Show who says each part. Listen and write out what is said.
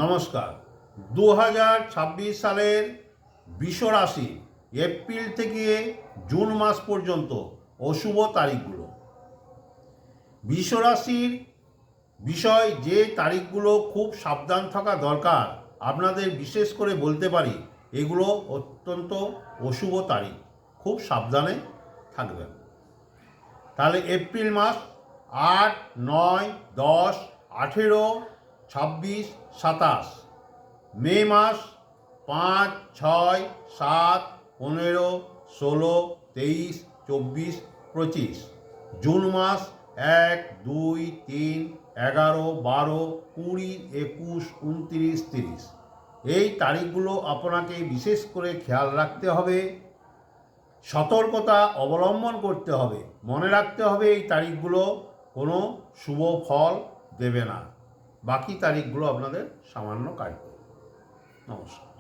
Speaker 1: নমস্কার। 2026 সালের বিশ্বরাশি এপ্রিল থেকে জুন মাস পর্যন্ত অশুভ তারিখগুলো। বিশ্বরাশির বিষয় যে তারিখগুলো খুব সাবধান থাকা দরকার, আপনাদের বিশেষ করে বলতে পারি এগুলো অত্যন্ত অশুভ তারিখ, খুব সাবধানে থাকবেন। তাহলে এপ্রিল মাস 8, 9, 10, 18, 26, 27, মে মাস 5, 6, 7, 15, 16, 23, 24, 25, জুন মাস 1, 2, 3, 11, 12, 20, 21, 29, 30। এই তারিখগুলো আপনাকে বিশেষ করে খেয়াল রাখতে হবে, সতর্কতা অবলম্বন করতে হবে। মনে রাখতে হবে এই তারিখগুলো কোনো শুভ ফল দেবে না। বাকি তারিখগুলো আপনাদের সামান্য কাটবে। নমস্কার।